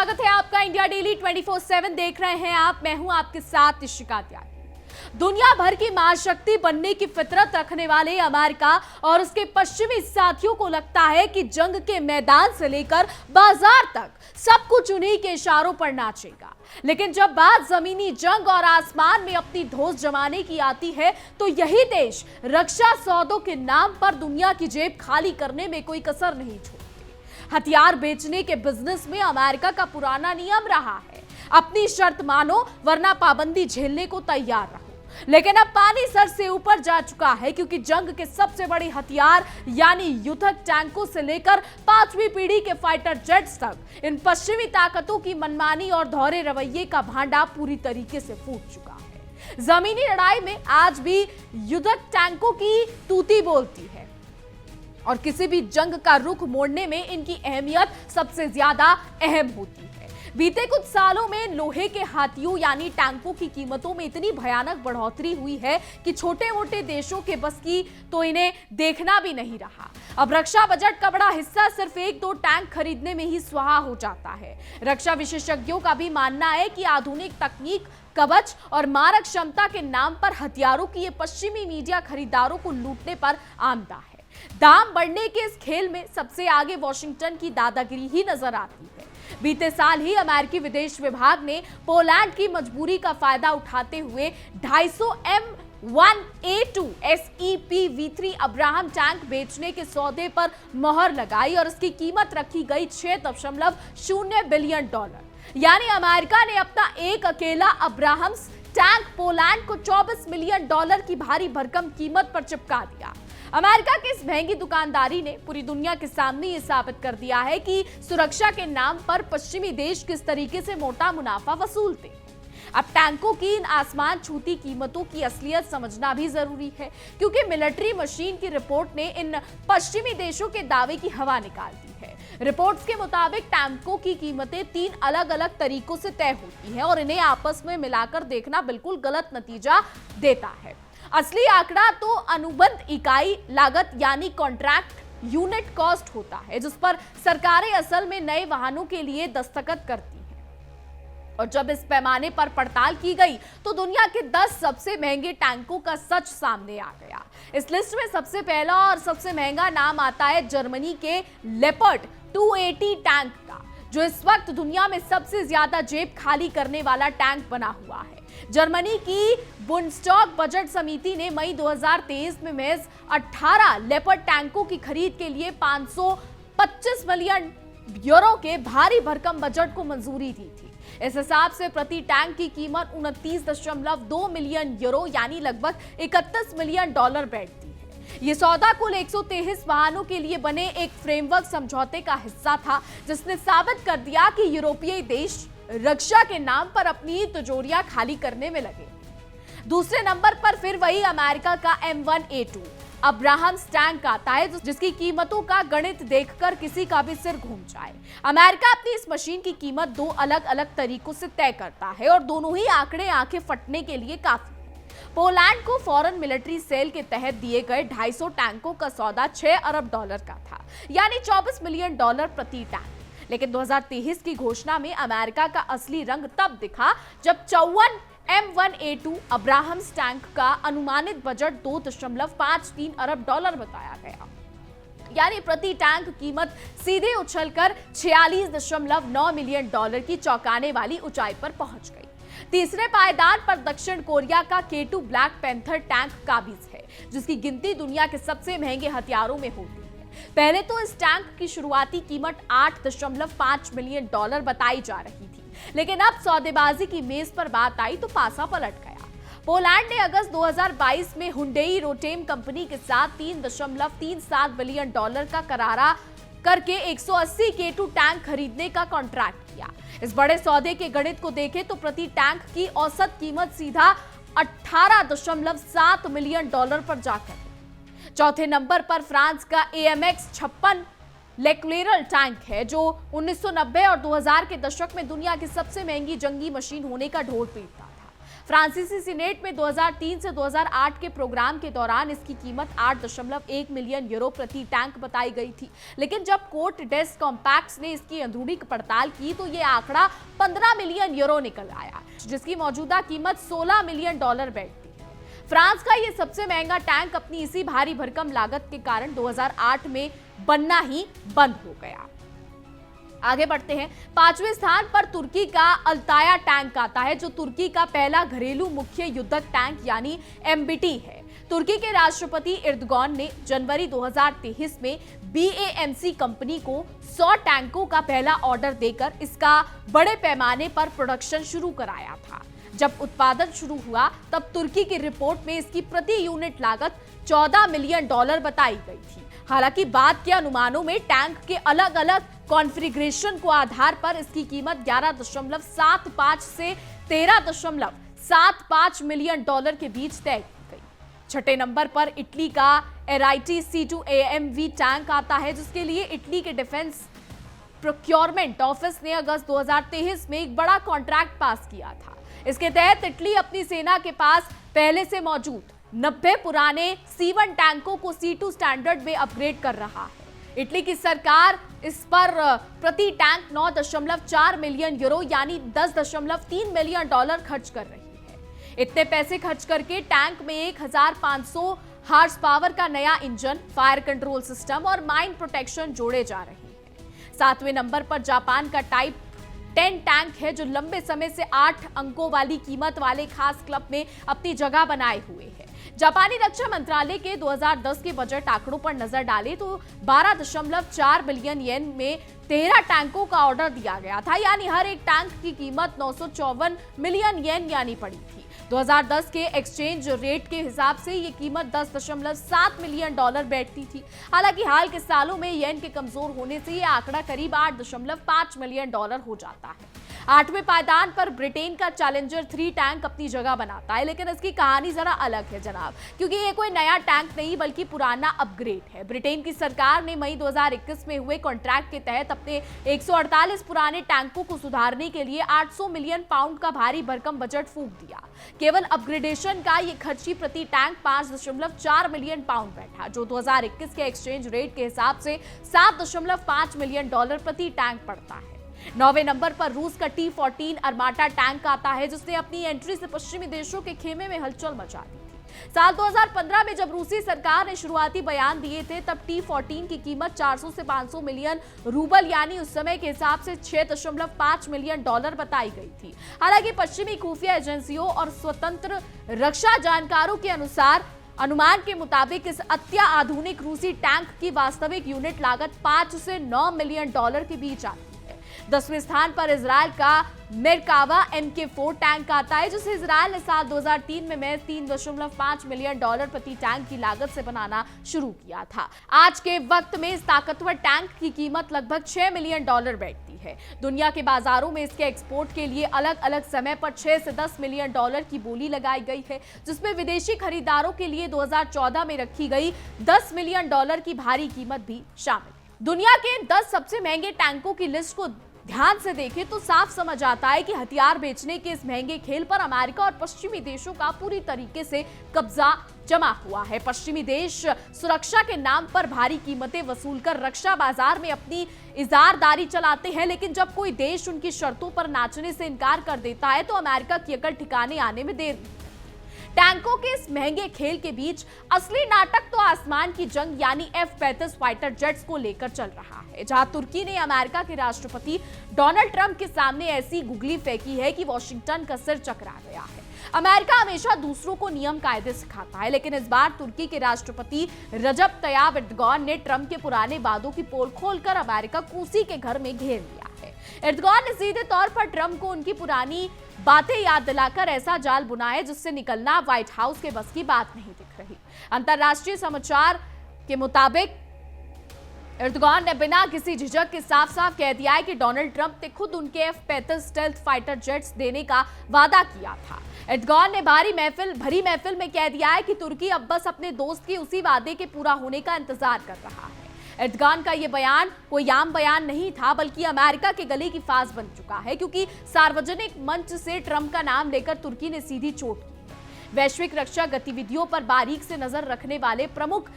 स्वागत है आपका इंडिया डेली 24/7 देख रहे हैं आप। मैं हूं आपके साथ इशिका त्यागी। दुनिया भर की महाशक्ति बनने की फितरत रखने वाले अमेरिका और उसके पश्चिमी साथियों को लगता है कि जंग के मैदान से लेकर बाजार तक सब कुछ उन्हीं के इशारों पर नाचेगा। लेकिन जब बात जमीनी जंग और आसमान में अपनी धौंस जमाने की आती है तो यही देश रक्षा सौदों के नाम पर दुनिया की जेब खाली करने में कोई कसर नहीं छोड़ते। हथियार बेचने के बिजनेस में अमेरिका का पुराना नियम रहा है, अपनी शर्त मानो वरना पाबंदी झेलने को तैयार रहो। लेकिन अब पानी सर से ऊपर जा चुका है, क्योंकि जंग के सबसे बड़े हथियार यानी युद्धक टैंकों से लेकर 5वीं पीढ़ी के फाइटर जेट्स तक इन पश्चिमी ताकतों की मनमानी और दोहरे रवैये का भांडा पूरी तरीके से फूट चुका है। जमीनी लड़ाई में आज भी युद्धक टैंकों की तूती बोलती है और किसी भी जंग का रुख मोड़ने में इनकी अहमियत सबसे ज्यादा अहम होती है। बीते कुछ सालों में लोहे के हाथियों यानी टैंकों की कीमतों में इतनी भयानक बढ़ोतरी हुई है कि छोटे मोटे देशों के बस की तो इन्हें देखना भी नहीं रहा। अब रक्षा बजट का बड़ा हिस्सा सिर्फ 1-2 टैंक खरीदने में ही स्वाहा हो जाता है। रक्षा विशेषज्ञों का भी मानना है कि आधुनिक तकनीक, कवच और मारक क्षमता के नाम पर हथियारों की ये पश्चिमी मीडिया खरीदारों को लूटने पर आमदा है। दाम बढ़ने के इस खेल में सबसे आगे वॉशिंगटन की दादागिरी ही नजर आती है। बीते साल ही अमेरिकी विदेश विभाग ने पोलैंड की मजबूरी का फायदा उठाते हुए 250 M1A2 SEP V3 Abraham tank बेचने के सौदे पर मोहर लगाई और इसकी कीमत रखी गई $6.0 बिलियन। यानी अमेरिका ने अपना एक अकेला अब्राहम्स टैंक पोलैंड को $24 मिलियन की भारी भरकम कीमत पर चिपका दिया। अमेरिका की इस महंगी दुकानदारी ने पूरी दुनिया के सामने ये साबित कर दिया है कि सुरक्षा के नाम पर पश्चिमी देश किस तरीके से मोटा मुनाफा वसूलते हैं। अब टैंकों की इन आसमान छूती कीमतों की असलियत समझना भी जरूरी है, क्योंकि मिलिट्री मशीन की रिपोर्ट ने इन पश्चिमी देशों के दावे की हवा निकाल दी है। रिपोर्ट्स के मुताबिक टैंकों की कीमतें 3 अलग-अलग तरीकों से तय होती हैं और इन्हें आपस में मिलाकर देखना बिल्कुल गलत नतीजा देता है। असली आंकड़ा तो अनुबंध इकाई लागत यानी कॉन्ट्रैक्ट यूनिट कॉस्ट होता है, जिस पर सरकारें असल में नए वाहनों के लिए दस्तखत करती हैं। और जब इस पैमाने पर पड़ताल की गई तो दुनिया के 10 सबसे महंगे टैंकों का सच सामने आ गया। इस लिस्ट में सबसे पहला और सबसे महंगा नाम आता है जर्मनी के लेपर्ड 280 टैंक का, जो इस वक्त दुनिया में सबसे ज्यादा जेब खाली करने वाला टैंक बना हुआ है। जर्मनी की बुंडस्टॉग बजट समिति ने मई 2023 में महज 18 लेपर्ड टैंकों की खरीद के लिए 525 मिलियन यूरो के भारी भरकम बजट को मंजूरी दी थी। इस हिसाब से प्रति टैंक की कीमत 29.2 मिलियन यूरो यानी लगभग $31 मिलियन बैठती है। ये सौदा कुल 123 वाहनों के लिए बने एक फ्रेमवर्क समझौते का हिस्सा था, जिसने साबित कर दिया कि यूरोपीय देश रक्षा के नाम पर अपनी तिजोरियां खाली करने में लगे। दूसरे नंबर पर फिर वही अमेरिका का M1A2 अब्राहम्स टैंक आता है, जिसकी कीमतों का गणित देखकर किसी का भी सिर घूम जाए। अमेरिका अपनी इस मशीन की कीमत 2 अलग-अलग तरीकों से तय करता है और दोनों ही आंकड़े आंखें फटने के लिए काफी है। पोलैंड को फॉरेन मिलिट्री सेल के तहत दिए गए 250 टैंकों का सौदा $6 अरब का था, यानी $24 मिलियन प्रति टैंक। लेकिन 2023 की घोषणा में अमेरिका का असली रंग तब दिखा जब 54 M1A2 अब्राहम्स टैंक का अनुमानित बजट $2.53 अरब बताया गया, यानी प्रति टैंक कीमत सीधे उछलकर $46.9 मिलियन की चौंकाने वाली ऊंचाई पर पहुंच गई। तीसरे पायदान पर दक्षिण कोरिया का K2 ब्लैक पैंथर टैंक काबिज है, जिसकी गिनती दुनिया के सबसे महंगे हथियारों में होती है। पहले तो इस टैंक की शुरुआती कीमत $8.5 मिलियन बताई जा रही थी, लेकिन अब सौदेबाजी की मेज पर बात आई तो पासा पलट गया। पोलैंड ने अगस्त 2022 में हुंडई रोटेम कंपनी के साथ $3.37 बिलियन का करारा करके 180 K2 टैंक खरीदने का कॉन्ट्रैक्ट किया। इस बड़े सौदे के गणित को देखें तो प्रति टैंक की औसत कीमत सीधा $18.7 मिलियन पर जाकर। चौथे नंबर पर फ्रांस का AMX 56 लेक्लेरल टैंक है, जो 1990 और 2000 के दशक में दुनिया की सबसे महंगी जंगी मशीन होने का ढोल पीटता था। फ्रांसीसी सीनेट में 2003 से 2008 के प्रोग्राम के दौरान इसकी कीमत 8.1 मिलियन यूरो प्रति टैंक बताई गई थी, लेकिन जब कोर्ट डेस कॉम्पैक्ट्स ने इसकी अंदरूनी पड़ताल की तो ये आंकड़ा 15 मिलियन यूरो निकल आया, जिसकी मौजूदा कीमत $16 मिलियन बैठती है। फ्रांस का ये सबसे महंगा टैंक अपनी इसी भारी भरकम लागत के कारण 2008 में बनना ही बंद हो गया। आगे बढ़ते हैं। 5वें स्थान पर तुर्की का अल्ताया टैंक आता है, जो तुर्की का पहला घरेलू मुख्य युद्धक टैंक यानी एमबीटी है। तुर्की के राष्ट्रपति एर्दोगान ने जनवरी 2023 में बीएएमसी कंपनी को 100 टैंकों का पहला ऑर्डर देकर इसका बड़े पैमाने पर प्रोडक्शन शुरू कराया था। जब उत्पादन शुरू हुआ तब तुर्की की रिपोर्ट में इसकी प्रति यूनिट लागत $14 मिलियन बताई गई थी। हालांकि बाद के अनुमानों में टैंक के अलग अलग कॉन्फ़िगरेशन को आधार पर इसकी कीमत 11.75 से 13.75 मिलियन डॉलर के बीच तय की गई। छठे नंबर पर इटली का एराइटी C2 AMV टैंक आता है, जिसके लिए इटली के डिफेंस प्रोक्योरमेंट ऑफिस ने अगस्त 2023 में एक बड़ा कॉन्ट्रैक्ट पास किया था। इसके तहत इटली अपनी सेना के पास पहले से मौजूद 90 पुराने C1 टैंकों को C2 स्टैंडर्ड में अपग्रेड कर रहा है। इटली की सरकार इस पर प्रति टैंक 9.4 मिलियन यूरो यानी $10.3 मिलियन खर्च कर रही है। इतने पैसे खर्च करके टैंक में 1500 हार्स पावर का नया इंजन, फायर कंट्रोल सिस्टम और माइन प्रोटेक्शन जोड़े जा रहे हैं। 7वें नंबर पर जापान का टाइप 10 टैंक है, जो लंबे समय से 8 अंकों वाली कीमत वाले खास क्लब में अपनी जगह बनाए हुए है। जापानी रक्षा मंत्रालय के 2010 के बजट आंकड़ों पर नजर डालें तो 12.4 बिलियन येन में 13 टैंकों का ऑर्डर दिया गया था, यानी हर एक टैंक की कीमत 954 मिलियन येन यानी पड़ी थी। 2010 के एक्सचेंज रेट के हिसाब से ये कीमत $10.7 मिलियन बैठती थी। हालांकि हाल के सालों में येन के कमजोर होने से ये आंकड़ा करीब $8.5 मिलियन हो जाता है। 8वें पायदान पर ब्रिटेन का चैलेंजर 3 टैंक अपनी जगह बनाता है, लेकिन इसकी कहानी जरा अलग है जनाब, क्योंकि ये कोई नया टैंक नहीं बल्कि पुराना अपग्रेड है। ब्रिटेन की सरकार ने मई 2021 में हुए कॉन्ट्रैक्ट के तहत अपने 148 पुराने टैंकों को सुधारने के लिए 800 मिलियन पाउंड का भारी भरकम बजट फूंक दिया। केवल अपग्रेडेशन का ये खर्ची प्रति टैंक 5.4 मिलियन पाउंड बैठा, जो 2021 के एक्सचेंज रेट के हिसाब से $7.5 मिलियन प्रति टैंक पड़ता है। 9वें नंबर पर रूस का T-14 अर्माटा टैंक आता है, जिसने अपनी एंट्री से पश्चिमी देशों के खेमे में हलचल मचा दी थी। साल 2015 में जब रूसी सरकार ने शुरुआती बयान दिए थे, तब T-14 की कीमत 400 से 500 मिलियन रूबल यानी उस समय के हिसाब से $6.5 मिलियन बताई गई थी। हालांकि पश्चिमी खुफिया एजेंसियों और स्वतंत्र रक्षा जानकारों के अनुमान के मुताबिक इस अत्याधुनिक रूसी टैंक की वास्तविक यूनिट लागत 5 से 9 मिलियन डॉलर के बीच आती है। 10वें स्थान पर इजराइल का मेरकावा MK4 टैंक आता है, जिसे इजराइल ने साल 2003 में महज $3.5 मिलियन प्रति टैंक की लागत से बनाना शुरू किया था। आज के वक्त में इस ताकतवर टैंक की कीमत लगभग $6 मिलियन बैठती है। दुनिया के बाजारों में इसके एक्सपोर्ट के लिए अलग अलग समय पर 6 से 10 मिलियन डॉलर की बोली लगाई गई है, जिसमें विदेशी खरीदारों के लिए 2014 में रखी गई $10 मिलियन की भारी कीमत भी शामिल है। दुनिया के 10 सबसे महंगे टैंकों की लिस्ट को ध्यान से देखें तो साफ समझ आता है कि हथियार बेचने के इस महंगे खेल पर अमेरिका और पश्चिमी देशों का पूरी तरीके से कब्जा जमा हुआ है। पश्चिमी देश सुरक्षा के नाम पर भारी कीमतें वसूलकर रक्षा बाजार में अपनी इजारदारी चलाते हैं, लेकिन जब कोई देश उनकी शर्तों पर नाचने से इनकार कर देता है तो अमेरिका की अकल ठिकाने आने में देर नहीं। टैंकों के इस महंगे खेल के बीच असली नाटक तो आसमान की जंग यानी F-35 फाइटर जेट्स को लेकर चल रहा है, जहां तुर्की ने अमेरिका के राष्ट्रपति डोनाल्ड ट्रंप के सामने ऐसी गुगली फेंकी है कि वॉशिंगटन का सिर चकरा गया है। अमेरिका हमेशा दूसरों को नियम कायदे सिखाता है, लेकिन इस बार तुर्की के राष्ट्रपति रजब तैयब एर्दोगान ने ट्रंप के पुराने वादों की पोल खोलकर अमेरिका को उसी के घर में घेर लिया है। एर्दोगान ने सीधे तौर पर ट्रंप को उनकी पुरानी बातें याद दिलाकर ऐसा जाल बुना है जिससे निकलना व्हाइट हाउस के बस की बात नहीं दिख रही। अंतर्राष्ट्रीय समाचार के मुताबिक एर्दोगान ने बिना किसी झिझक के साफ साफ कह दिया है कि डोनाल्ड ट्रंप ने खुद उनके F-35 स्टेल्थ फाइटर जेट्स देने का वादा किया था। एर्दोगान ने भरी महफिल में कह दिया है कि तुर्की अब बस अपने दोस्त के उसी वादे के पूरा होने का इंतजार कर रहा है। एर्दोगान का ये बयान कोई आम बयान नहीं था, बल्कि अमेरिका के गले की फांस बन चुका है, क्योंकि सार्वजनिक मंच से ट्रंप का नाम लेकर तुर्की ने सीधी चोट की। वैश्विक रक्षा गतिविधियों पर बारीक से नजर रखने वाले प्रमुख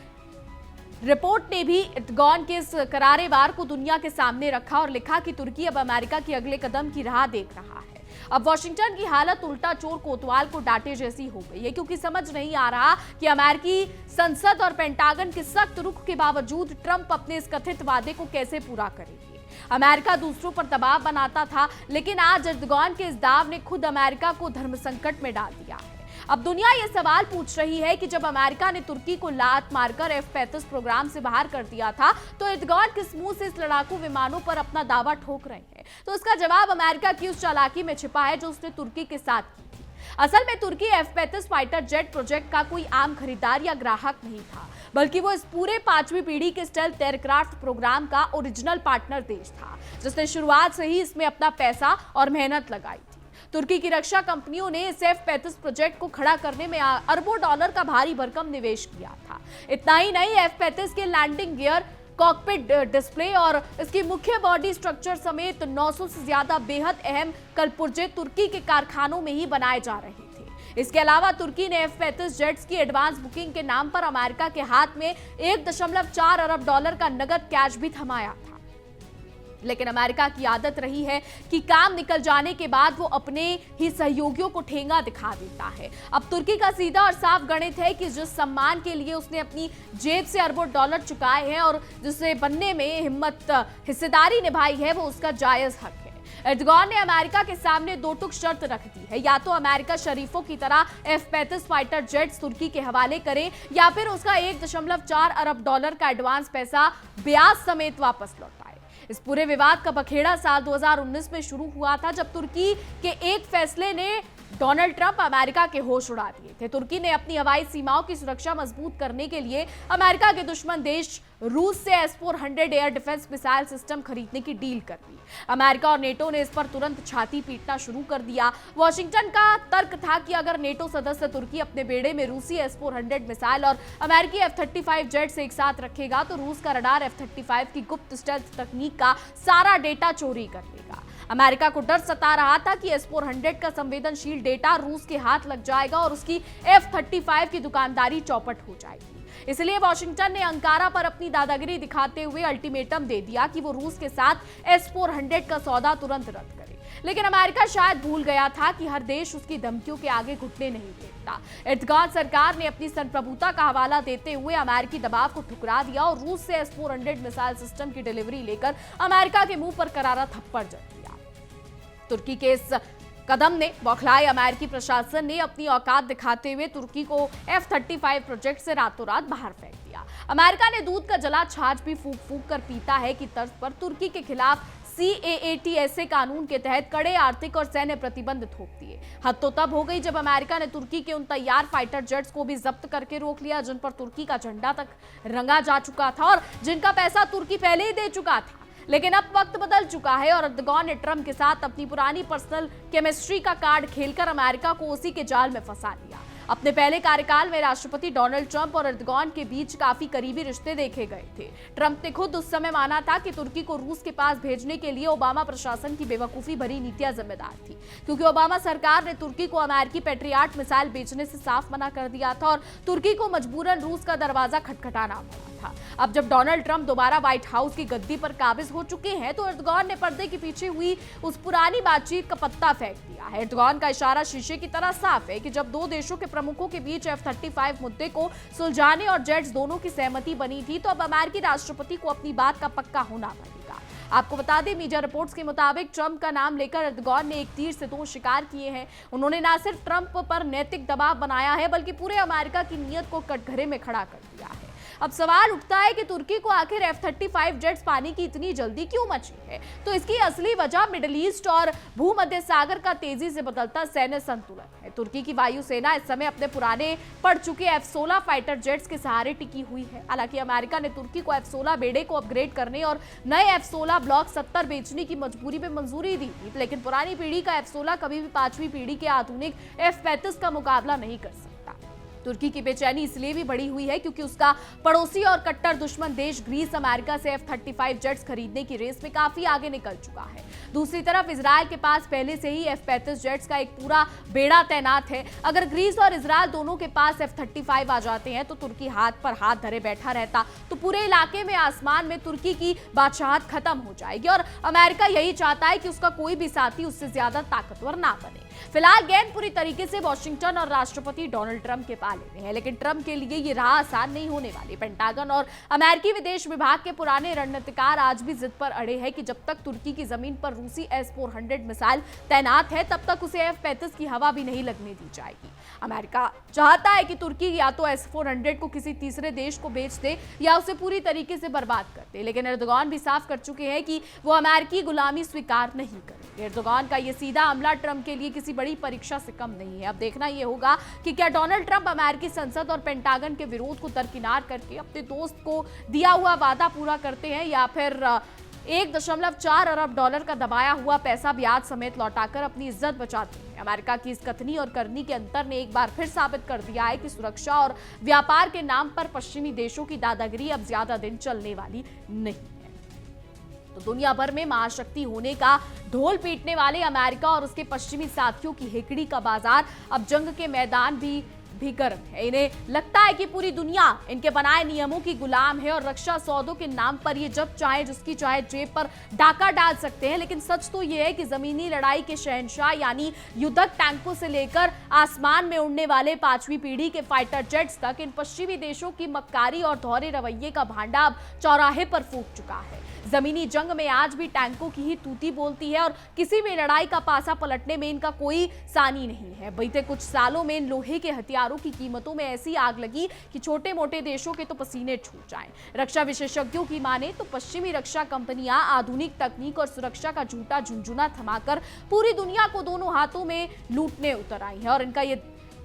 रिपोर्ट ने भी एर्दोगान के इस करारे वार को दुनिया के सामने रखा और लिखा कि तुर्की अब अमेरिका के अगले कदम की राह देख रहा है। अब वॉशिंगटन की हालत उल्टा चोर कोतवाल को डांटे जैसी हो गई है, क्योंकि समझ नहीं आ रहा कि अमेरिकी संसद और पेंटागन के सख्त रुख के बावजूद ट्रंप अपने इस कथित वादे को कैसे पूरा करेंगे। अमेरिका दूसरों पर दबाव बनाता था, लेकिन आज एर्दोगान के इस दाव ने खुद अमेरिका को धर्म संकट में डाल दिया है। अब दुनिया ये सवाल पूछ रही है कि जब अमेरिका ने तुर्की को लात मारकर F-35 प्रोग्राम से बाहर कर दिया था, तो एर्दोगान किस मुंह से इस लड़ाकू विमानों पर अपना दावा ठोक रहे हैं। तो इसका जवाब अमेरिका की उस चालाकी में छिपा है जो उसने तुर्की के साथ की थी। असल में तुर्की F-35 फाइटर जेट प्रोजेक्ट का कोई आम खरीदार या ग्राहक नहीं था, बल्कि वो इस पूरे 5वीं पीढ़ी के स्टेल्थ एयरक्राफ्ट प्रोग्राम का ओरिजिनल पार्टनर देश था, जिसने शुरुआत से ही इसमें अपना पैसा और मेहनत लगाई थी। तुर्की की रक्षा कंपनियों ने इस F-35 प्रोजेक्ट को खड़ा करने में अरबों डॉलर का भारी भरकम निवेश किया था। इतना ही नहीं, F-35 के लैंडिंग गियर, कॉकपिट डिस्प्ले और इसकी मुख्य बॉडी स्ट्रक्चर समेत 900 से ज्यादा बेहद अहम कलपुर्जे तुर्की के कारखानों में ही बनाए जा रहे थे। इसके अलावा तुर्की ने F-35 जेट्स की एडवांस बुकिंग के नाम पर अमेरिका के हाथ में 1.4 अरब डॉलर का नगद कैश भी थमाया था। लेकिन अमेरिका की आदत रही है कि काम निकल जाने के बाद वो अपने ही सहयोगियों को ठेंगा दिखा देता है। अब तुर्की का सीधा और साफ गणित है कि जिस सम्मान के लिए उसने अपनी जेब से अरबों डॉलर चुकाए हैं और जिसे बनने में हिस्सेदारी निभाई है, वो उसका जायज हक है। एर्दोगान ने अमेरिका के सामने दो टुक शर्त रख दी है, या तो अमेरिका शरीफों की तरह F-35 फाइटर जेट्स तुर्की के हवाले करे, या फिर उसका 1.4 अरब डॉलर का एडवांस पैसा ब्याज समेत वापस लौटाए। इस पूरे विवाद का बखेड़ा साल 2019 में शुरू हुआ था, जब तुर्की के एक फैसले ने डोनाल्ड ट्रंप अमेरिका के होश उड़ा दिए थे। तुर्की ने अपनी हवाई सीमाओं की सुरक्षा मजबूत करने के लिए अमेरिका के दुश्मन देश रूस से S-400 air defence missile system खरीदने की डील कर दी। अमेरिका और नेटो ने इस पर तुरंत छाती पीटना शुरू कर दिया। वॉशिंगटन का तर्क था कि अगर नेटो सदस्य तुर्की अपने बेड़े में रूसी S-400 मिसाइल और अमेरिकी F-35 जेट्स एक साथ रखेगा, तो रूस का रडार F-35 की गुप्त स्टेल्थ तकनीक का सारा डेटा चोरी कर लेगा। अमेरिका को डर सता रहा था कि S-400 का संवेदनशील डेटा रूस के हाथ लग जाएगा और उसकी F-35 की दुकानदारी चौपट हो जाएगी। इसलिए वॉशिंगटन ने अंकारा पर अपनी दादागिरी दिखाते हुए अल्टीमेटम दे दिया कि वो रूस के साथ S-400 का सौदा तुरंत रद्द करे। लेकिन अमेरिका शायद भूल गया था कि हर देश उसकी धमकियों के आगे घुटने नहीं टेकता। एर्दोगान सरकार ने अपनी संप्रभुता का हवाला देते हुए अमेरिकी दबाव को ठुकरा दिया और रूस से S-400 मिसाइल सिस्टम की डिलीवरी लेकर अमेरिका के मुंह पर करारा थप्पड़ जड़ दिया। तुर्की के इस कदम ने बौखलाए अमेरिकी प्रशासन ने अपनी औकात दिखाते हुए तुर्की को F-35 प्रोजेक्ट से रातों रात बाहर फेंक दिया। अमेरिका ने दूध का जला छाछ भी फूंक फूंक कर पीता है की तर्ज पर तुर्की के खिलाफ CAATSA कानून के तहत कड़े आर्थिक और सैन्य प्रतिबंध थोप दिए। हद तो तब हो गई जब अमेरिका ने तुर्की के उन तैयार फाइटर जेट्स को भी जब्त करके रोक लिया जिन पर तुर्की का झंडा तक रंगा जा चुका था और जिनका पैसा तुर्की पहले ही दे चुका था। लेकिन अब वक्त बदल चुका है और एर्दोगान ने ट्रंप के साथ अपनी पुरानी पर्सनल केमिस्ट्री का कार्ड खेलकर अमेरिका को उसी के जाल में फंसा लिया। अपने पहले कार्यकाल में राष्ट्रपति डोनाल्ड ट्रंप और एर्दोगान के बीच काफी करीबी रिश्ते देखे गए थे। ट्रंप ने खुद उस समय माना था कि तुर्की को रूस के पास भेजने के लिए ओबामा प्रशासन की बेवकूफी भरी नीतियां जिम्मेदार थी, क्योंकि ओबामा सरकार ने तुर्की को अमेरिकी पैट्रियट मिसाइल बेचने से साफ मना कर दिया था और तुर्की को मजबूरन रूस का दरवाजा खटखटाना पड़ा था। अब जब डोनाल्ड ट्रंप दोबारा व्हाइट हाउस की गद्दी पर काबिज हो चुके हैं, तो एर्दोगान ने पर्दे के पीछे हुई उस पुरानी बातचीत का पत्ता फेंक दिया है। एर्दोगान का इशारा शीशे की तरह साफ है कि जब दो देशों के प्रमुखों के बीच F-35 मुद्दे को सुलझाने और जेट्स दोनों की सहमति बनी थी, तो अब अमेरिकी राष्ट्रपति को अपनी बात का पक्का होना पड़ेगा। आपको बता दें, मीडिया रिपोर्ट्स के मुताबिक ट्रंप का नाम लेकर एर्दोगान ने एक तीर से दो शिकार किए हैं। उन्होंने न सिर्फ ट्रंप पर नैतिक दबाव बनाया है, बल्कि पूरे अमेरिका की नीयत को कटघरे में खड़ा कर दिया है। अब सवाल उठता है कि तुर्की को आखिर F-35 जेट्स पाने की इतनी जल्दी क्यों मची है? तो इसकी असली वजह मिडिल ईस्ट और भूमध्य सागर का तेजी से बदलता सैन्य संतुलन है। तुर्की की वायुसेना इस समय अपने पुराने पड़ चुके F-16 फाइटर जेट्स के सहारे टिकी हुई है। हालांकि अमेरिका ने तुर्की को F-16 बेड़े को अपग्रेड करने और नए F-16 ब्लॉक 70 बेचने की मजबूरी में मंजूरी दी थी, लेकिन पुरानी पीढ़ी का F-16 कभी भी 5वीं पीढ़ी के आधुनिक F-35 का मुकाबला नहीं कर सकता। तुर्की की बेचैनी इसलिए भी बढ़ी हुई है क्योंकि उसका पड़ोसी और कट्टर दुश्मन देश ग्रीस अमेरिका से F-35 जेट्स खरीदने की रेस में काफी आगे निकल चुका है। दूसरी तरफ इजरायल के पास पहले से ही F-35 जेट्स का एक पूरा बेड़ा तैनात है। अगर ग्रीस और इजरायल दोनों के पास F-35 आ जाते हैं तो तुर्की हाथ पर हाथ धरे बैठा रहता तो पूरे इलाके में आसमान में तुर्की की बादशाहत खत्म हो जाएगी और अमेरिका यही चाहता है कि उसका कोई भी साथी उससे ज्यादा ताकतवर ना बने। फिलहाल गेंद पूरी तरीके से वॉशिंगटन और राष्ट्रपति डोनाल्ड ट्रंप के पाले में है, लेकिन ट्रंप के लिए ये राह आसान नहीं होने वाली। पेंटागन और अमेरिकी विदेश विभाग के पुराने रणनीतिकार आज भी जिद पर अड़े हैं कि जब तक तुर्की की जमीन पर रूसी S-400 मिसाइल तैनात है तब तक उसे F-35 की हवा भी नहीं लगने दी जाएगी। अमेरिका चाहता है कि तुर्की या तो S-400 को किसी तीसरे देश को बेच दे या उसे पूरी तरीके से बर्बाद कर दे, लेकिन एर्दोगान भी साफ कर चुके हैं कि वो अमेरिकी गुलामी स्वीकार नहीं करेंगे। एर्दोगान का ये सीधा हमला ट्रंप के लिए किसी बड़ी परीक्षा से कम नहीं है। अब देखना यह होगा कि क्या डोनाल्ड ट्रंप अमेरिकी संसद और पेंटागन के विरोध को दरकिनार करके अपने दोस्त को दिया हुआ वादा पूरा करते हैं या फिर 1.4 अरब डॉलर का दबाया हुआ पैसा ब्याज समेत लौटाकर अपनी इज्जत बचाते हैं। अमेरिका की इस कथनी और करनी के अंतर ने एक बार फिर साबित कर दिया है कि सुरक्षा और व्यापार के नाम पर पश्चिमी देशों की दादागिरी अब ज्यादा दिन चलने वाली नहीं है। तो दुनिया भर में महाशक्ति होने का ढोल पीटने वाले अमेरिका और उसके पश्चिमी साथियों की हेकड़ी का बाजार अब जंग के मैदान भी गर्म है। इन्हें लगता है कि पूरी दुनिया इनके बनाए नियमों की गुलाम है और रक्षा सौदों के नाम पर ये जब चाहे जिसकी चाहे जेब पर डाका डाल सकते हैं, लेकिन सच तो ये है कि जमीनी लड़ाई के शहंशाह यानी युद्धक टैंकों से लेकर आसमान में उड़ने वाले 5वीं पीढ़ी के फाइटर जेट्स तक इन पश्चिमी देशों की मक्कारी और धौरे रवैये का भांडा अब चौराहे पर फूट चुका है। जमीनी जंग में आज भी टैंकों की ही तूती बोलती है और किसी भी लड़ाई का पासा पलटने में इनका कोई सानी नहीं है। बीते कुछ सालों में इन लोहे के हथियारों की कीमतों में ऐसी आग लगी कि छोटे मोटे देशों के तो पसीने छूट जाएं। रक्षा विशेषज्ञों की माने तो पश्चिमी रक्षा कंपनियां आधुनिक तकनीक और सुरक्षा का झूठा झुंझुना थमाकर पूरी दुनिया को दोनों हाथों में लूटने उतर आई है और इनका ये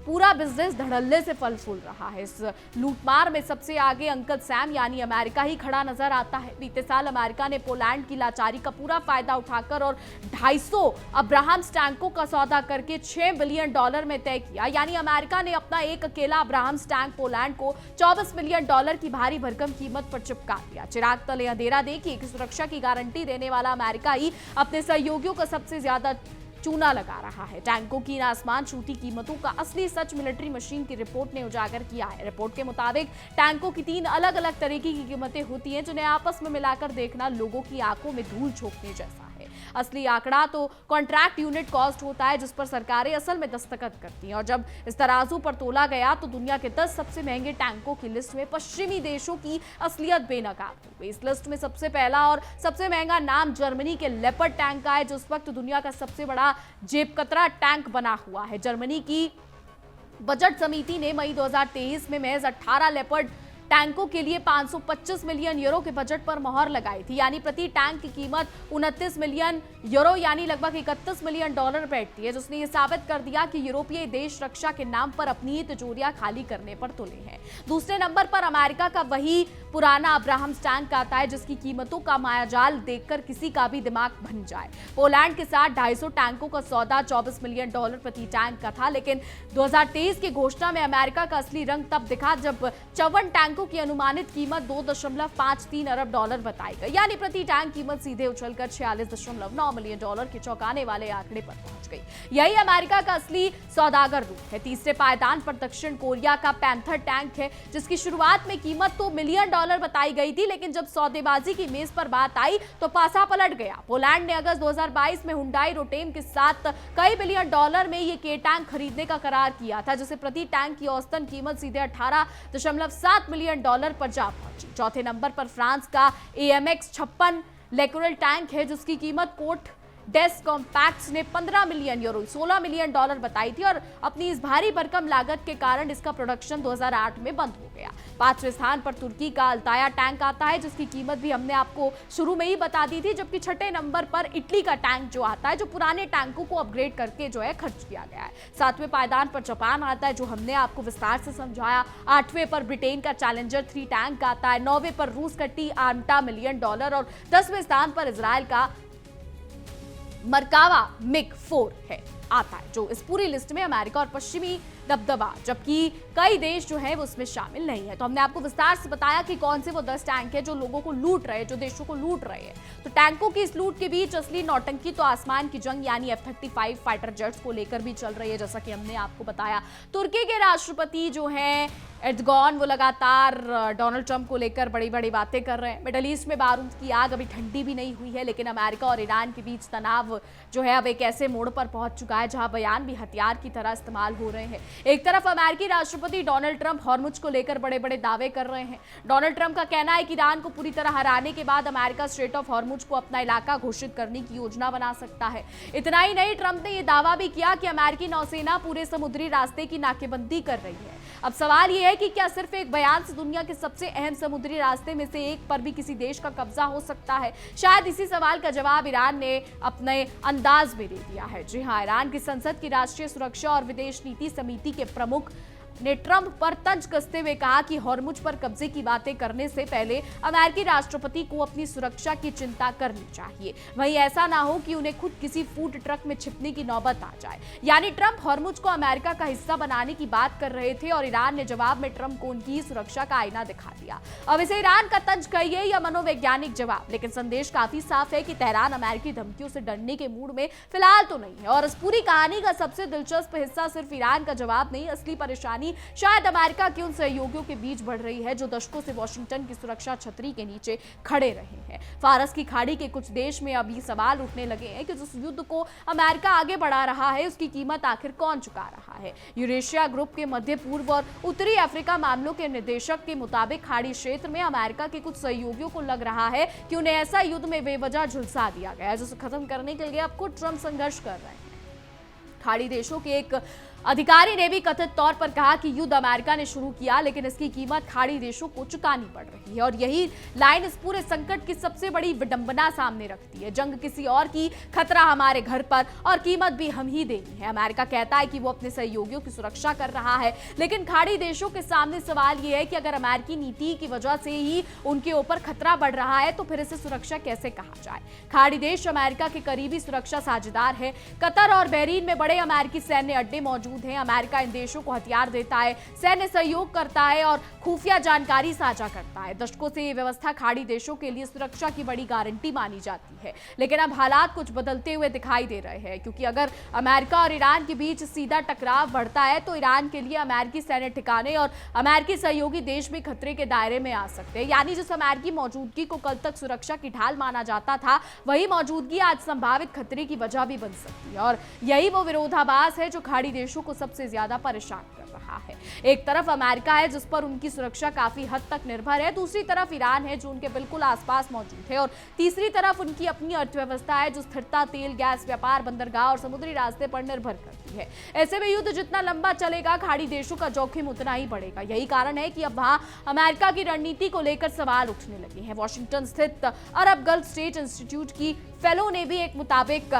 पूरा बिजनेस धड़ल्ले से फल फूल रहा है। इस लूटमार में सबसे आगे अंकल सैम यानी अमेरिका ही खड़ा नजर आता है। बीते साल अमेरिका ने पोलैंड की लाचारी का पूरा फायदा उठाकर और 250 अब्राहम्स टैंकों का सौदा करके $6 बिलियन में तय किया। यानी अमेरिका ने अपना एक अकेला अब्राहम्स टैंक पोलैंड को $24 बिलियन की भारी भरकम कीमत पर चिपका दिया। चिराग तले अंधेरा देखिए कि सुरक्षा की गारंटी देने वाला अमेरिका ही अपने सहयोगियों का सबसे ज्यादा चूना लगा रहा है। टैंकों की इन आसमान छूती कीमतों का असली सच मिलिट्री मशीन की रिपोर्ट ने उजागर किया है। रिपोर्ट के मुताबिक टैंकों की 3 अलग अलग तरीके की कीमतें होती हैं जिन्हें आपस में मिलाकर देखना लोगों की आंखों में धूल झोंकने जैसा है। असली आंकड़ा तो कॉन्ट्रैक्ट यूनिट कॉस्ट होता है जिस पर सरकारें असल में दस्तखत करती हैं और जब इस तराजू पर तोला गया तो दुनिया के 10 सबसे महंगे टैंकों की लिस्ट में पश्चिमी देशों की असलियत बेनकाब हो गई। इस लिस्ट में सबसे पहला और सबसे महंगा नाम जर्मनी के लेपर्ड टैंक का है जो इस वक्त दुनिया का सबसे बड़ा जेबकतरा टैंक बना हुआ है। जर्मनी की बजट समिति ने मई 2023 में महज 18 लेपर्ड टैंकों के लिए 525 मिलियन यूरो के बजट पर मोहर लगाई थी। यानी प्रति टैंक की कीमत 29 मिलियन यूरो यानी लगभग $31 मिलियन बैठती है, जिसने ये साबित कर दिया कि यूरोपीय देश रक्षा के नाम पर अपनी ही तिजोरियां खाली करने पर तुले हैं। दूसरे नंबर पर अमेरिका का वही पुराना अब्राहम्स टैंक आता है जिसकी कीमतों का मायाजाल देखकर किसी का भी दिमाग बन जाए। पोलैंड के साथ 250 टैंकों का सौदा $24 मिलियन प्रति टैंक का था, लेकिन 2023 की घोषणा में अमेरिका का असली रंग तब दिखा जब 54 टैंकों की अनुमानित कीमत $2.53 अरब बताई गई। यानी प्रति टैंक कीमत सीधे उछलकर $46.9 मिलियन के चौंकाने वाले आंकड़े पर पहुंच गई। यही अमेरिका का असली सौदागर रूप है। तीसरे पायदान पर दक्षिण कोरिया का पैंथर टैंक है जिसकी शुरुआत में कीमत तो $मिलियन बताई गई थी, लेकिन जब सौदेबाजी की मेज पर बात आई तो पासा पलट गया। पोलैंड ने अगस्त 2022 में हुंडई रोटेम के साथ कई बिलियन डॉलर में ये के टैंक खरीदने का करार किया था, जिसे प्रति टैंक की औसतन कीमत सीधे $18.7 मिलियन पर जा पहुंची। चौथे नंबर पर फ्रांस का AMX 56 लेकुरल टैंक है जिसकी कीमत कोट डेस्क कॉम्पैक्ट्स ने 15 मिलियन यूरो $16 मिलियन बताई थी और अपनी इस भारी भरकम लागत के कारण इसका प्रोडक्शन 2008 में बंद हो गया। पांचवें स्थान पर तुर्की का अल्ताया टैंक आता है जिसकी कीमत भी हमने आपको शुरू में ही बता दी थी, जबकि छठे नंबर पर इटली का टैंक जो आता है जो पुराने टैंकों को अपग्रेड करके जो है खर्च किया गया है। सातवें पायदान पर जापान आता है जो हमने आपको विस्तार से समझाया। आठवें पर ब्रिटेन का चैलेंजर 3 टैंक आता है। 9वें पर रूस का T-80 मिलियन और 10वें स्थान पर इजराइल का मरकावा MiG-4 है आता है, जो इस पूरी लिस्ट में अमेरिका और पश्चिमी दबदबा, जबकि कई देश जो है वो उसमें शामिल नहीं है। तो हमने आपको विस्तार से बताया कि कौन से वो 10 टैंक है जो लोगों को लूट रहे हैं, जो देशों को लूट रहे हैं। तो टैंकों की इस लूट के बीच असली नौटंकी तो आसमान की जंग यानी F-35 फाइटर जेट्स को लेकर भी चल रही है, जैसा कि हमने आपको बताया। तुर्की के राष्ट्रपति जो हैं एर्दोगान, वो लगातार डोनाल्ड ट्रंप को लेकर बड़ी बड़ी बातें कर रहे हैं। मिडल ईस्ट में बारूद की आग अभी ठंडी भी नहीं हुई है, लेकिन अमेरिका और ईरान के बीच तनाव जो है अब एक ऐसे मोड़ पर पहुंच चुका है जहां बयान भी हथियार की तरह इस्तेमाल हो रहे हैं। एक तरफ अमेरिकी राष्ट्रपति डोनाल्ड ट्रंप हॉर्मुज को लेकर बड़े बड़े दावे कर रहे हैं। डोनाल्ड ट्रंप का कहना है कि ईरान को पूरी तरह हराने के बाद अमेरिका स्ट्रेट ऑफ हॉर्मुज को अपना इलाका घोषित करने की योजना बना सकता है। इतना ही नहीं, ट्रंप ने यह दावा भी किया कि अमेरिकी नौसेना पूरे समुद्री रास्ते की नाकेबंदी कर रही है। अब सवाल यह है कि क्या सिर्फ एक बयान से दुनिया के सबसे अहम समुद्री रास्ते में से एक पर भी किसी देश का कब्जा हो सकता है? शायद इसी सवाल का जवाब ईरान ने अपने अंदाज में दे दिया है। जी हां, ईरान की संसद की राष्ट्रीय सुरक्षा और विदेश नीति समिति के प्रमुख ने ट्रंप पर तंज कसते हुए कहा कि हॉर्मुज पर कब्जे की बातें करने से पहले अमेरिकी राष्ट्रपति को अपनी सुरक्षा की चिंता करनी चाहिए। वहीं ऐसा ना हो कि उन्हें खुद किसी फूड ट्रक में छिपने की नौबत आ जाए। यानी ट्रंप हॉर्मुज को अमेरिका का हिस्सा बनाने की बात कर रहे थे और ईरान ने जवाब में ट्रंप को उनकी सुरक्षा का आईना दिखा दिया। अब इसे ईरान का तंज कहिए या मनोवैज्ञानिक जवाब, लेकिन संदेश काफी साफ है कि तेहरान अमेरिकी धमकियों से डरने के मूड में फिलहाल तो नहीं है। और इस पूरी कहानी का सबसे दिलचस्प हिस्सा सिर्फ ईरान का जवाब नहीं, असली परेशानी शायद अमेरिका के उन सहयोगियों के बीच बढ़ रही है जो दशकों से वॉशिंगटन की सुरक्षा छतरी के नीचे खड़े रहे हैं। फारस की खाड़ी के कुछ देश में अभी सवाल उठने लगे हैं कि जिस युद्ध को अमेरिका आगे बढ़ा रहा है उसकी कीमत आखिर कौन चुका रहा है। यूरेशिया ग्रुप के मध्य पूर्व और उत्तरी अफ्रीका मामलों के निदेशक के मुताबिक खाड़ी क्षेत्र में अमेरिका के कुछ सहयोगियों को लग रहा है कि उन्हें ऐसा युद्ध में बेवजह झुलसा दिया गया है जिसे खत्म करने के लिए अब खुद ट्रंप संघर्ष कर रहे हैं। खाड़ी देशों के एक अधिकारी ने भी कथित तौर पर कहा कि युद्ध अमेरिका ने शुरू किया, लेकिन इसकी कीमत खाड़ी देशों को चुकानी पड़ रही है। और यही लाइन इस पूरे संकट की सबसे बड़ी विडंबना सामने रखती है। जंग किसी और की, खतरा हमारे घर पर और कीमत भी हम ही देनी है। अमेरिका कहता है कि वो अपने सहयोगियों की सुरक्षा कर रहा है, लेकिन खाड़ी देशों के सामने सवाल यह है कि अगर अमेरिकी नीति की वजह से ही उनके ऊपर खतरा बढ़ रहा है तो फिर इसे सुरक्षा कैसे कहा जाए। खाड़ी देश अमेरिका के करीबी सुरक्षा साझेदार है। कतर और बहरीन में बड़े अमेरिकी सैन्य अड्डे मौजूद हैं। अमेरिका इन देशों को हथियार देता है, सैन्य सहयोग करता है और खुफिया जानकारी साझा करता है। दशकों से ये व्यवस्था खाड़ी देशों के लिए सुरक्षा की बड़ी गारंटी मानी जाती है, लेकिन अब हालात कुछ बदलते हुए दिखाई दे रहे हैं, क्योंकि अगर अमेरिका और ईरान के बीच सीधा टकराव बढ़ता है तो ईरान के लिए अमेरिकी सैन्य ठिकाने और अमेरिकी सहयोगी देश भी खतरे के दायरे में आ सकते हैं। यानी जिस अमेरिकी मौजूदगी को कल तक सुरक्षा की ढाल माना जाता था, वही मौजूदगी आज संभावित खतरे की वजह भी बन सकती है। और यही वो विरोधाभास है जो खाड़ी देशों को सबसे ज्यादा परेशान कर रहा है। एक तरफ अमेरिका है जिस पर उनकी सुरक्षा काफी हद तक निर्भर है, दूसरी तरफ ईरान है जो उनके बिल्कुल आसपास मौजूद है, और तीसरी तरफ उनकी अपनी अर्थव्यवस्था है जो स्थिरता, तेल, गैस, व्यापार, बंदरगाह और समुद्री रास्ते पर निर्भर करती है। ऐसे में युद्ध जितना लंबा चलेगा, खाड़ी देशों का जोखिम उतना ही बढ़ेगा। यही कारण है कि अब वहां अमेरिका की रणनीति को लेकर सवाल उठने लगे हैं। वॉशिंगटन स्थित अरब गल्फ स्टेट इंस्टीट्यूट की फेलो ने भी एक मुताबिक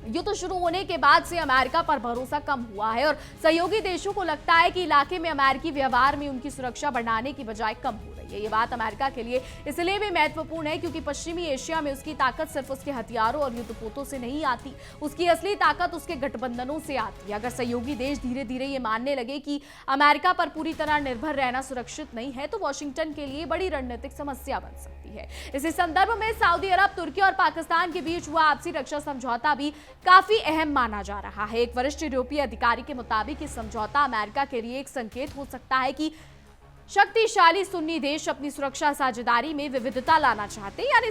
युद्ध शुरू होने के बाद से अमेरिका पर भरोसा कम हुआ है और सहयोगी देशों को लगता है कि इलाके में अमेरिकी व्यवहार में उनकी सुरक्षा बढ़ाने की बजाय कम हो रही है। ये बात अमेरिका के लिए इसलिए भी महत्वपूर्ण है क्योंकि पश्चिमी एशिया में उसकी ताकत सिर्फ उसके हथियारों और युद्धपोतों से नहीं आती, उसकी असली ताकत उसके गठबंधनों से आती है। अगर सहयोगी देश धीरे धीरे ये मानने लगे कि अमेरिका पर पूरी तरह निर्भर रहना सुरक्षित नहीं है, तो वॉशिंगटन के लिए बड़ी रणनीतिक समस्या बन सकती है। इसी संदर्भ में सऊदी अरब, तुर्की और पाकिस्तान के बीच हुआ आपसी रक्षा समझौता भी काफी अहम माना जा रहा है। एक वरिष्ठ यूरोपीय अधिकारी के मुताबिक ये समझौता अमेरिका के लिए एक संकेत हो सकता है कि शक्तिशाली सुन्नी देश अपनी सुरक्षा साझेदारी में विविधता लाना चाहते हैं। यानी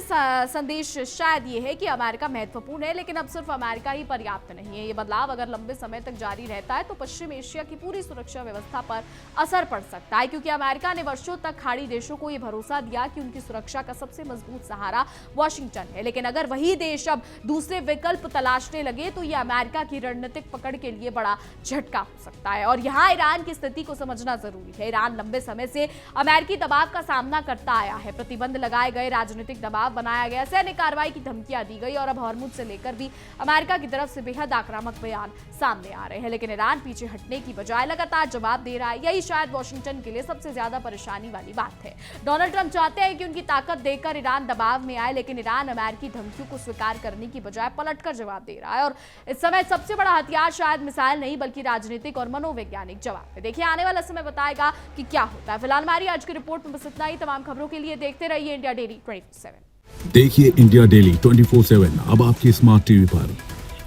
संदेश शायद ये है कि अमेरिका महत्वपूर्ण है, लेकिन अब सिर्फ अमेरिका ही पर्याप्त नहीं है। ये बदलाव अगर लंबे समय तक जारी रहता है तो पश्चिम एशिया की पूरी सुरक्षा व्यवस्था पर असर पड़ सकता है, क्योंकि अमेरिका ने वर्षों तक खाड़ी देशों को ये भरोसा दिया कि उनकी सुरक्षा का सबसे मजबूत सहारा वॉशिंगटन है। लेकिन अगर वही देश अब दूसरे विकल्प तलाशने लगे तो ये अमेरिका की रणनीतिक पकड़ के लिए बड़ा झटका हो सकता है। और यहाँ ईरान की स्थिति को समझना जरूरी है। ईरान लंबे समय समय से अमेरिकी दबाव का सामना करता आया है। प्रतिबंध लगाए गए, राजनीतिक दबाव बनाया गया, सैन्य कार्रवाई की धमकियां दी गई और अब हॉर्मुज से लेकर भी अमेरिका की तरफ से बेहद आक्रामक बयान सामने आ रहे हैं। लेकिन ईरान पीछे हटने की बजाय लगातार जवाब दे रहा है। यही शायद वॉशिंगटन के लिए सबसे ज्यादा परेशानी वाली बात है। डोनाल्ड ट्रंप चाहते हैं कि उनकी ताकत देखकर ईरान दबाव में आए, लेकिन ईरान अमेरिकी धमकियों को स्वीकार करने की बजाय पलटकर जवाब दे रहा है। और इस समय सबसे बड़ा हथियार शायद मिसाइल नहीं बल्कि राजनीतिक और मनोवैज्ञानिक जवाब है। देखिए आने वाला समय बताएगा कि क्या होता है। फिलहाल हमारी आज की रिपोर्ट में बस इतना ही। तमाम खबरों के लिए देखते रहिए इंडिया डेली 24/7। देखिए इंडिया डेली 24/7 अब आपके स्मार्ट टीवी पर।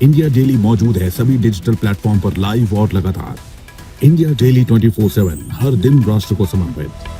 इंडिया डेली मौजूद है सभी डिजिटल प्लेटफॉर्म पर लाइव और लगातार। इंडिया डेली 24/7 हर दिन राष्ट्र को समर्पित।